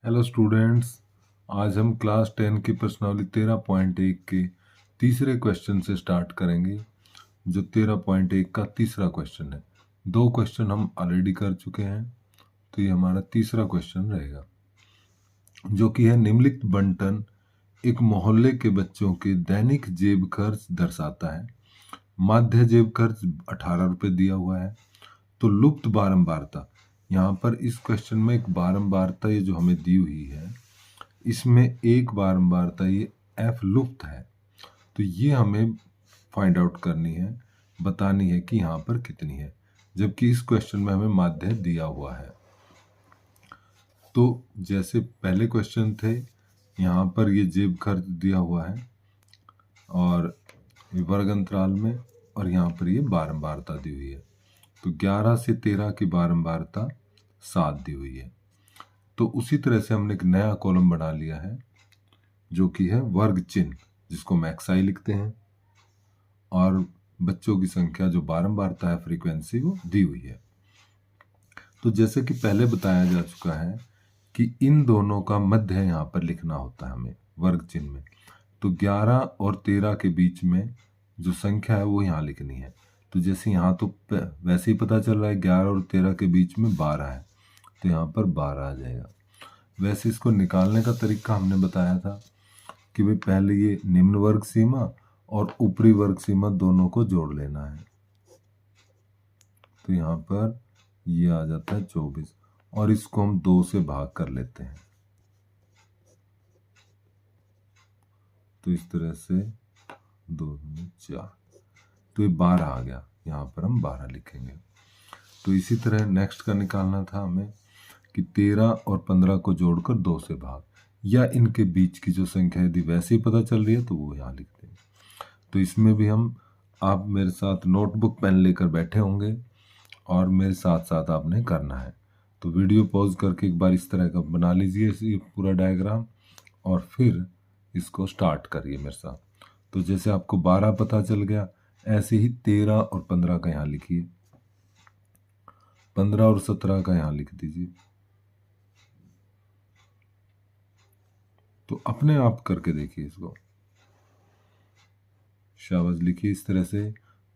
Hello students, आज हम class 10 की प्रश्नावली 13.1 के तीसरे क्वेश्चन से स्टार्ट करेंगे। जो 13.1 का तीसरा क्वेश्चन है। दो क्वेश्चन हम ऑलरेडी कर चुके हैं, तो ये हमारा तीसरा क्वेश्चन रहेगा, जो कि है निम्नलिखित बंटन एक मोहल्ले के बच्चों के दैनिक जेब खर्च दर्शाता है। माध्य जेब खर्च 18 रुपये दिया हुआ है। तो लुप्त बारंबारता, यहाँ पर इस क्वेश्चन में एक बारंबारता ये जो हमें दी हुई है, इसमें एक बारंबारता ये एफ लुप्त है। तो ये हमें फाइंड आउट करनी है, बतानी है कि यहाँ पर कितनी है, जबकि इस क्वेश्चन में हमें माध्य दिया हुआ है। तो जैसे पहले क्वेश्चन थे, यहाँ पर ये जेब खर्च दिया हुआ है और वर्ग अंतराल में, और यहाँ पर ये बारंबारता दी हुई है। तो 11 से 13 की बारंबारता 7 दी हुई है। तो उसी तरह से हमने एक नया कॉलम बना लिया है, जो कि है वर्ग चिन्ह, जिसको हम XI लिखते हैं, और बच्चों की संख्या जो बारंबारता है, फ्रीक्वेंसी, वो दी हुई है। तो जैसे कि पहले बताया जा चुका है कि इन दोनों का मध्य यहाँ पर लिखना होता है हमें वर्ग चिन्ह में। तो 11 और 13 के बीच में जो संख्या है वो यहाँ लिखनी है। तो जैसे यहाँ तो वैसे ही पता चल रहा है 11 और 13 के बीच में 12 है, तो यहाँ पर 12 आ जाएगा। वैसे इसको निकालने का तरीका हमने बताया था कि भाई पहले ये निम्न वर्ग सीमा और ऊपरी वर्ग सीमा दोनों को जोड़ लेना है। तो यहाँ पर ये आ जाता है 24, और इसको हम 2 से भाग कर लेते हैं। तो इस तरह से 2 4, तो ये 12 आ गया। यहाँ पर हम 12 लिखेंगे। तो इसी तरह नेक्स्ट का निकालना था हमें कि 13 और 15 को जोड़कर 2 से भाग, या इनके बीच की जो संख्या यदि वैसे ही पता चल रही है तो वो यहाँ लिखते हैं। तो इसमें भी हम, आप मेरे साथ नोटबुक पेन लेकर बैठे होंगे और मेरे साथ साथ आपने करना है। तो वीडियो पॉज करके एक बार इस तरह का बना लीजिए ये पूरा डायग्राम, और फिर इसको स्टार्ट करिए मेरे साथ। तो जैसे आपको 12 पता चल गया, ऐसे ही 13 और 15 का यहाँ लिखिए, 15 और 17 का यहाँ लिख दीजिए। तो अपने आप करके देखिए इसको। शाबाश, लिखिए इस तरह से।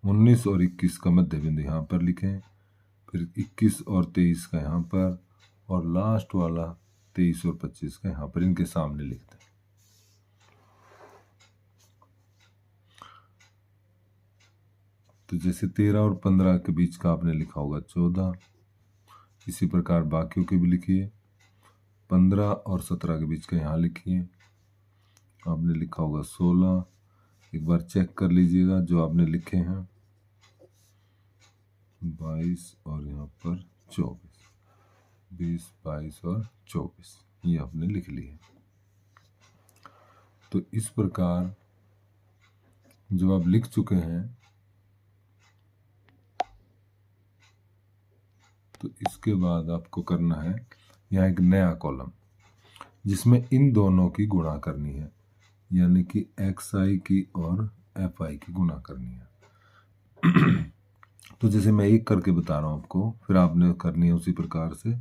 19 और 21 का मध्य बिंदु यहाँ पर लिखें, फिर 21 और 23 का यहाँ पर, और लास्ट वाला 23 और 25 का यहाँ पर इनके सामने लिखते हैं। तो जैसे 13 और 15 के बीच का आपने लिखा होगा 14, इसी प्रकार बाकियों के भी लिखिए। 15 और 17 के बीच का यहाँ लिखिए, आपने लिखा होगा 16। एक बार चेक कर लीजिएगा जो आपने लिखे हैं, 22 और यहाँ पर 24, 20, 22 और 24, ये आपने लिख लिए। तो इस प्रकार जो आप लिख चुके हैं, तो इसके बाद आपको करना है यहाँ एक नया कॉलम, जिसमें इन दोनों की गुणा करनी है, यानी कि XI की और FI की गुणा करनी है। तो जैसे मैं एक करके बता रहा हूँ आपको, फिर आपने करनी है उसी प्रकार से।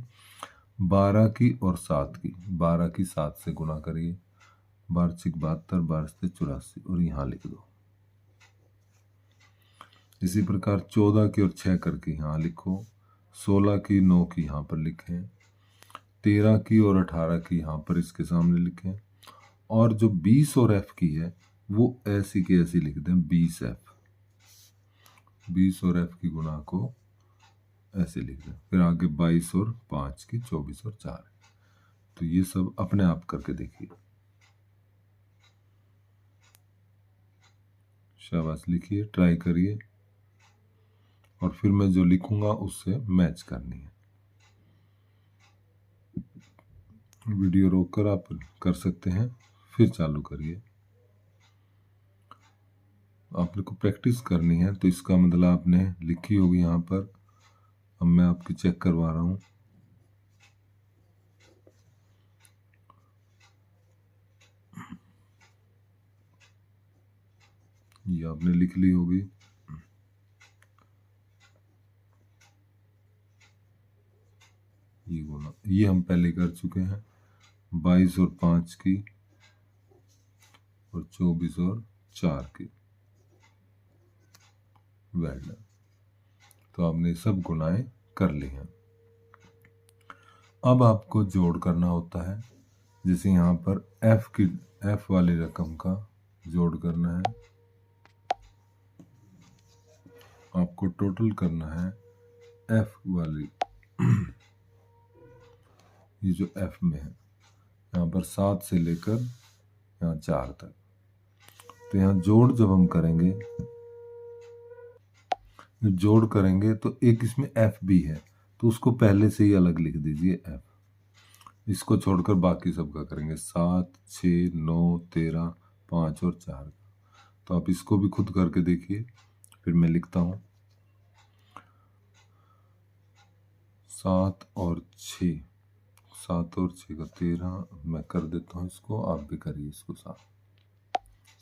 12 की और 7 की, 12 की 7 से गुणा करिए, 12 6 72, 12 से 84, और यहाँ लिख दो। इसी प्रकार 14 की और 6 करके यहाँ लिखो, 16 की 9 की यहाँ पर लिखें, 13 की और 18 की यहाँ पर इसके सामने लिखें, और जो 20 और F की है वो ऐसी की ऐसी लिख दें, 20F। 20 और F की गुणा को ऐसे लिख दें, फिर आगे 22 और 5 की 24 और 4। तो ये सब अपने आप करके देखिए। शाबाश, लिखिए, ट्राई करिए, और फिर मैं जो लिखूंगा उससे मैच करनी है। वीडियो रोककर आप कर सकते हैं, फिर चालू करिए। आपने को प्रैक्टिस करनी है, तो इसका मतलब आपने लिखी होगी यहाँ पर। अब मैं आपकी चेक करवा रहा हूँ। ये आपने लिख ली होगी। ये गुना, ये हम पहले कर चुके हैं, 22 और 5 की और 24 और 4 की। Well done. तो आपने सब गुनाएं कर ली हैं। अब आपको जोड़ करना होता है, जैसे यहाँ पर एफ वाली रकम का जोड़ करना है। आपको टोटल करना है एफ वाली ये जो एफ में है, यहाँ पर 7 से लेकर यहाँ 4 तक। तो यहाँ जोड़ जब हम करेंगे, जोड़ करेंगे तो एक इसमें एफ भी है, तो उसको पहले से ही अलग लिख दीजिए एफ। इसको छोड़कर बाकी सबका करेंगे 7, 6, 9, 13, 5 और 4। तो आप इसको भी खुद करके देखिए, फिर मैं लिखता हूँ 7 और 6, 7 और 6 का 13। मैं कर देता हूँ इसको, आप भी करिए इसको 7।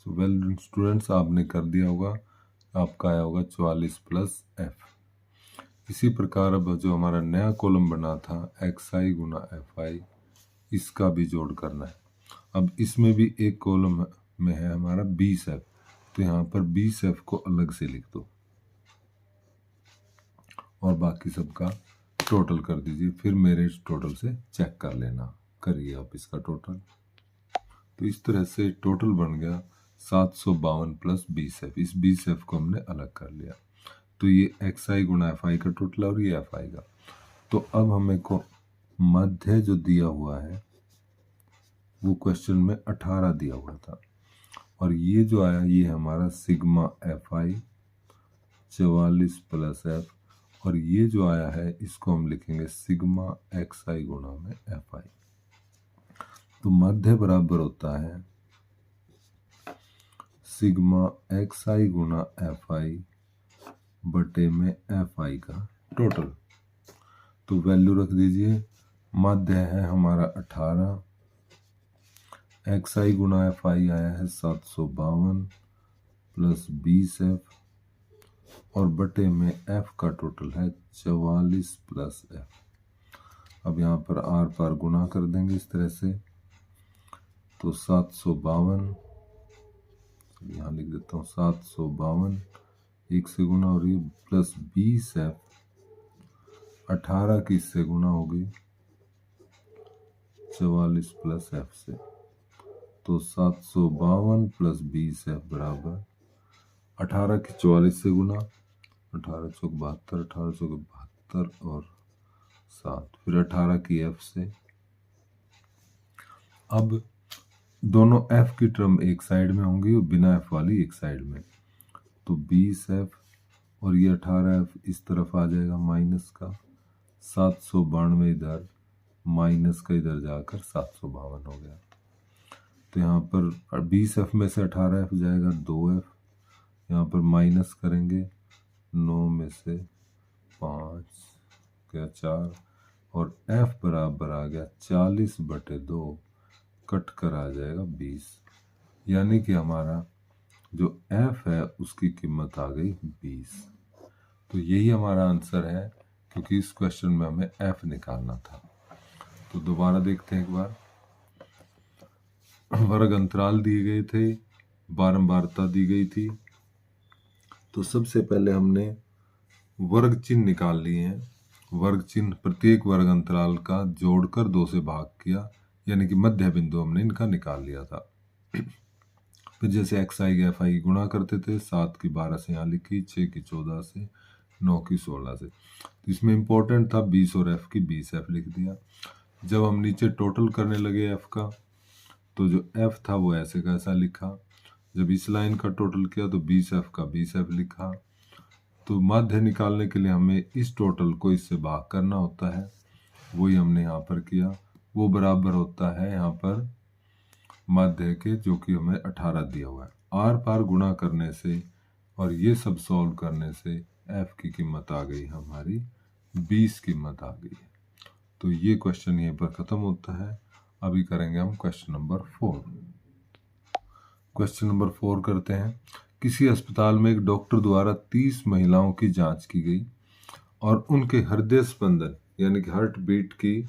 सो वेल स्टूडेंट्स, आपने कर दिया होगा, आपका आया होगा 44 प्लस एफ। इसी प्रकार अब जो हमारा नया कॉलम बना था XI गुना FI, इसका भी जोड़ करना है। अब इसमें भी एक कॉलम में है हमारा 20 एफ, तो यहाँ पर 20 एफ को अलग से लिख दो और बाकी सबका टोटल कर दीजिए। फिर मेरे टोटल से चेक कर लेना, करिए आप इसका टोटल। तो इस तरह से टोटल बन गया 752 प्लस 20 एफ। इस 20 एफ को हमने अलग कर लिया, तो ये XI गुना FI का टोटल और ये FI का। तो अब हमें को मध्य जो दिया हुआ है वो क्वेश्चन में 18 दिया हुआ था, और ये जो आया ये हमारा सिग्मा FI 44 प्लस एफ, और ये जो आया है इसको हम लिखेंगे सिग्मा XI गुना में FI। तो मध्य बराबर होता है सिग्मा XI गुना FI बटे में FI का टोटल। तो वैल्यू रख दीजिए, मध्य है हमारा 18, XI गुना FI आया है 752 प्लस 20 एफ, और बटे में F का टोटल है 44 प्लस F। अब यहाँ पर आर पार गुना कर देंगे इस तरह से, तो 752, यहाँ लिख देता हूँ 752 1 से गुना हो रही है, प्लस 20 एफ 18 की इससे गुना होगी 44 प्लस एफ से। तो 752 प्लस 20 एफ बराबर 18 की 44 से गुना, 18 चौक 72, 18 चौक 72 और 7, फिर 18 की एफ से। अब दोनों एफ की टर्म एक साइड में होंगी और बिना एफ वाली एक साइड में, तो 20 एफ और ये 18 एफ इस तरफ आ जाएगा माइनस का, 792 इधर, माइनस का इधर जाकर 752 हो गया। तो यहाँ पर 20 एफ में से 18 एफ जाएगा 2 एफ, यहाँ पर माइनस करेंगे 9 में से 5 क्या 4, और f बराबर आ गया 40 बटे 2, कट कर आ जाएगा 20, यानी कि हमारा जो f है उसकी कीमत आ गई 20। तो यही हमारा आंसर है, क्योंकि इस क्वेश्चन में हमें f निकालना था। तो दोबारा देखते हैं एक बार। वर्ग अंतराल दिए गए थे, बारंबारता दी गई थी। तो सबसे पहले हमने वर्ग चिन्ह निकाल लिए हैं। वर्ग चिन्ह प्रत्येक वर्ग अंतराल का जोड़कर 2 से भाग किया, यानी कि मध्य बिंदु हमने इनका निकाल लिया था। फिर जैसे XI की FI गुणा करते थे, 7 की 12 से यहाँ लिखी, 6 की 14 से, 9 की 16 से। तो इसमें इंपॉर्टेंट था 20 और F की 20 F लिख दिया। जब हम नीचे टोटल करने लगे F का, तो जो F था वो ऐसे का ऐसा लिखा। जब इस लाइन का टोटल किया तो 20 F का 20 F लिखा। तो माध्य निकालने के लिए हमें इस टोटल को इससे भाग करना होता है, वही हमने यहाँ पर किया। वो बराबर होता है यहाँ पर माध्य के, जो कि हमें 18 दिया हुआ है। आर पार गुणा करने से और ये सब सॉल्व करने से F की कीमत आ गई हमारी 20 कीमत आ गई है। तो ये क्वेश्चन यहीं पर खत्म होता है। अभी करेंगे हम क्वेश्चन नंबर 4। क्वेश्चन नंबर 4 करते हैं। किसी अस्पताल में एक डॉक्टर द्वारा 30 महिलाओं की जांच की गई और उनके हृदय स्पंदन यानी कि हार्ट बीट की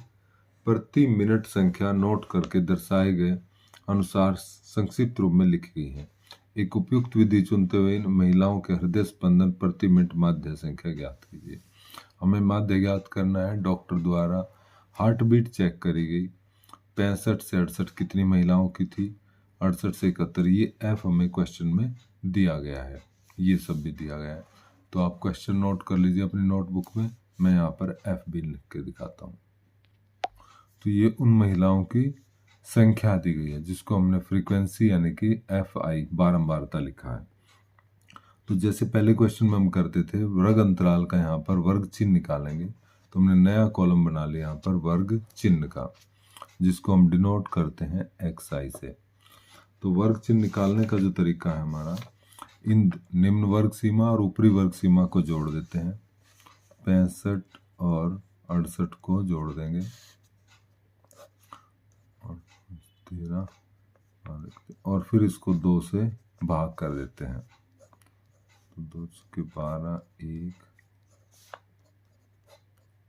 प्रति मिनट संख्या नोट करके दर्शाए गए अनुसार संक्षिप्त रूप में लिखी गई है। एक उपयुक्त विधि चुनते हुए इन महिलाओं के हृदय स्पंदन प्रति मिनट माध्य संख्या ज्ञात कीजिए। हमें माध्य ज्ञात करना है। डॉक्टर द्वारा हार्ट बीट चेक करी गई। 65 से 68 कितनी महिलाओं की थी? 68 से 71। ये एफ हमें क्वेश्चन में दिया गया है, ये सब भी दिया गया है। तो आप क्वेश्चन नोट कर लीजिए अपनी नोटबुक में। मैं यहाँ पर एफ भी लिख के दिखाता हूँ। तो ये उन महिलाओं की संख्या दी गई है जिसको हमने फ्रीक्वेंसी यानी कि एफ आई बारंबारता लिखा है। तो जैसे पहले क्वेश्चन में हम करते थे वर्ग अंतराल का यहाँ पर वर्ग चिन्ह निकालेंगे, तो हमने नया कॉलम बना लिया यहाँ पर वर्ग चिन्ह का, जिसको हम डिनोट करते हैं एक्स आई से। तो वर्ग चिन्ह निकालने का जो तरीका है हमारा, इन निम्न वर्ग सीमा और ऊपरी वर्ग सीमा को जोड़ देते हैं। 65 और 68 को जोड़ देंगे और 13 और फिर इसको 2 से भाग कर देते हैं। तो 2 के 12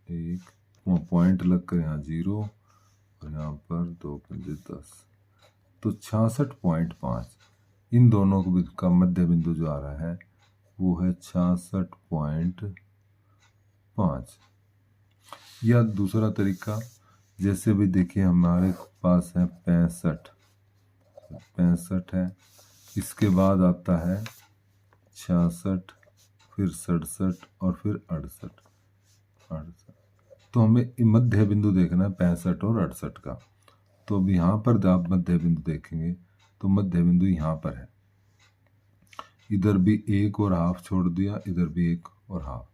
1 पॉइंट लग कर यहाँ 0 और यहाँ पर 2 पंजे 10, तो 66.5। इन दोनों का मध्य बिंदु जो आ रहा है वो है 66.5। या दूसरा तरीका, जैसे भी देखिए हमारे पास है 65 है, इसके बाद आता है 66, फिर 67 और फिर 68। तो हमें मध्य बिंदु देखना है 65 और 68 का। तो अब यहाँ पर आप मध्य बिंदु देखेंगे तो मध्य बिंदु यहाँ पर है। इधर भी 1 और हाफ छोड़ दिया, इधर भी 1 और हाफ।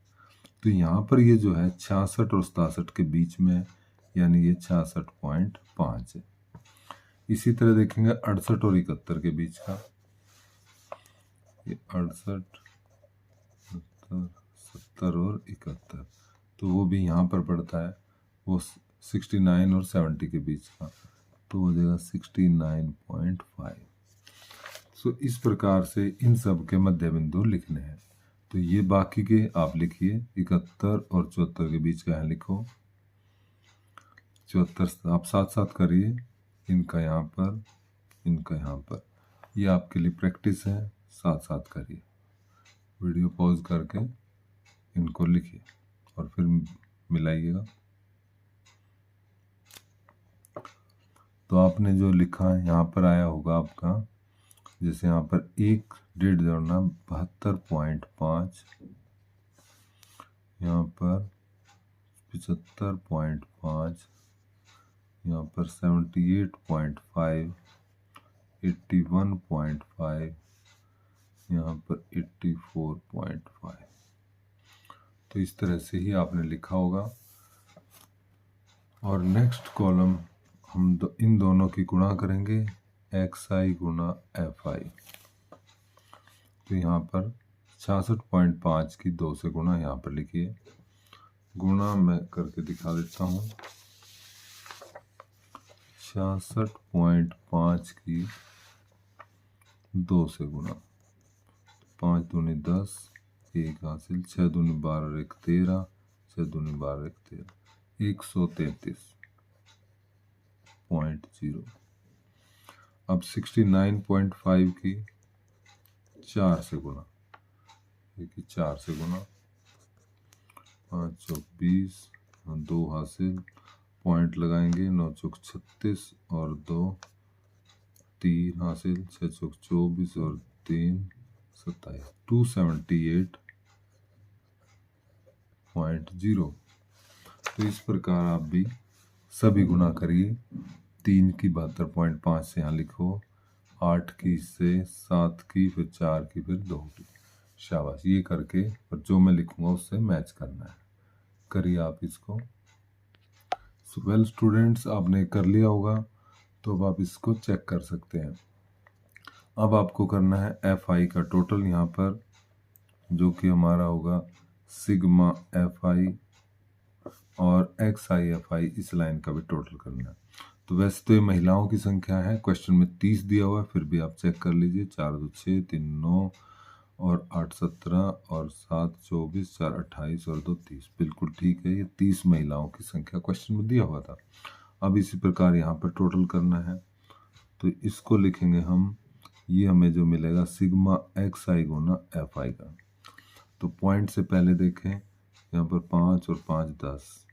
तो यहाँ पर ये जो है 66 और 67 के बीच में है, यानी ये 66.5 है। इसी तरह देखेंगे 68 और 71 के बीच का, ये 68, 70 और 71, तो वो भी यहाँ पर पड़ता है, वो 69 और 70 के बीच का, तो हो जाएगा 69.5। सो इस प्रकार से इन सब के मध्य बिंदु लिखने हैं। तो ये बाकी के आप लिखिए, 71 और 74 के बीच का है लिखो। 74 आप साथ साथ करिए, इनका यहाँ पर, इनका यहाँ पर। ये आपके लिए प्रैक्टिस है, साथ साथ करिए। वीडियो पॉज करके इनको लिखिए और फिर मिलाइएगा। तो आपने जो लिखा है यहाँ पर आया होगा आपका, जैसे यहाँ पर 1 डेढ़ जोड़ना 72.5, यहाँ पर 75.5, यहाँ पर 78.5, 81.5, यहाँ पर 84.5। तो इस तरह से ही आपने लिखा होगा। और नेक्स्ट कॉलम हम इन दोनों की गुणा करेंगे, x I Guna F I. तो यहाँ पर 66.5 की 2 से गुणा यहाँ पर लिखिए। गुणा मैं करके दिखा देता हूँ। 66.5 की 2 से गुणा, 5 दूनी 10, 1 हासिल, 6 दूनी 12, 1 13, 6 दूनी 12, 1 13, 133.0। अब 69.5 की 4 से गुणा, देखिए 4 से गुणा, 5 चौक 20, 2 हासिल, पॉइंट लगाएंगे, 9 चौक 36 और 2 3 हासिल, 6 चौक 24 और 3 27, 278.0। तो इस प्रकार आप भी सभी गुणा करिए। 3 की 72.5 से यहाँ लिखो, 8 की से 7 की, फिर 4 की, फिर 2 की। शाबाश, ये करके और जो मैं लिखूंगा उससे मैच करना है। करिए आप इसको। वेल स्टूडेंट्स, आपने कर लिया होगा, तो अब आप इसको चेक कर सकते हैं। अब आपको करना है एफ आई का टोटल यहाँ पर, जो कि हमारा होगा सिग्मा एफ आई, और एक्स आई एफ आई, इस लाइन का भी टोटल करना है। तो वैसे तो ये महिलाओं की संख्या है, क्वेश्चन में 30 दिया हुआ है, फिर भी आप चेक कर लीजिए। 4 2 6, 3 9 और 8 17 और 7 24, 4 28 और 2 30, बिल्कुल ठीक है। ये 30 महिलाओं की संख्या क्वेश्चन में दिया हुआ था। अब इसी प्रकार यहाँ पर टोटल करना है, तो इसको लिखेंगे हम, ये हमें जो मिलेगा sigma x I Guna F I का। तो पॉइंट से पहले देखें, यहाँ पर 5 और 5 10,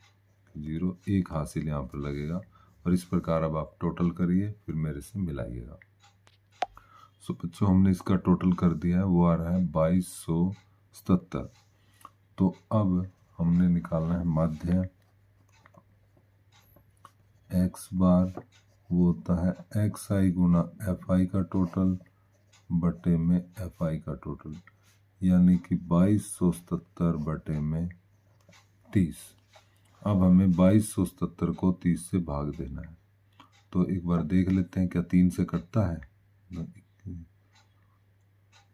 0 1 हासिल यहाँ पर लगेगा, और इस प्रकार अब आप टोटल करिए फिर मेरे से मिलाइएगा। सो बच्चों हमने इसका टोटल कर दिया है, वो आ रहा है 2277। तो अब हमने निकालना है माध्य एक्स बार, वो होता है x I Guna F I का टोटल बटे में एफ आई का टोटल, यानी कि 2277 बटे में 30। अब हमें 2277 को 30 से भाग देना है, तो एक बार देख लेते हैं क्या 3 से कटता है।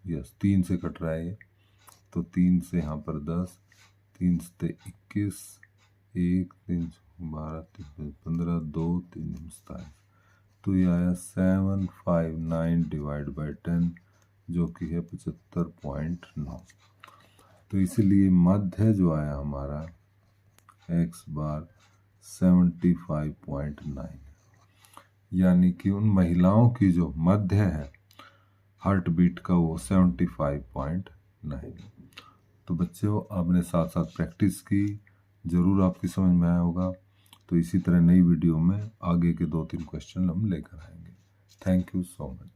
यस 3 से कट रहा है ये, तो 3 से यहाँ पर 10, 3 से 21, 1 3 12 3 15 2 3 27, तो ये आया 759 डिवाइड बाई 10 जो कि है 75.9। तो इसीलिए मध्य जो आया हमारा एक्स बार 75.9, यानी कि उन महिलाओं की जो मध्य है हार्ट बीट का वो 75.9। तो बच्चों आपने साथ साथ प्रैक्टिस की, ज़रूर आपकी समझ में आया होगा। तो इसी तरह नई वीडियो में आगे के 2-3 क्वेश्चन हम लेकर आएंगे। Thank you so much.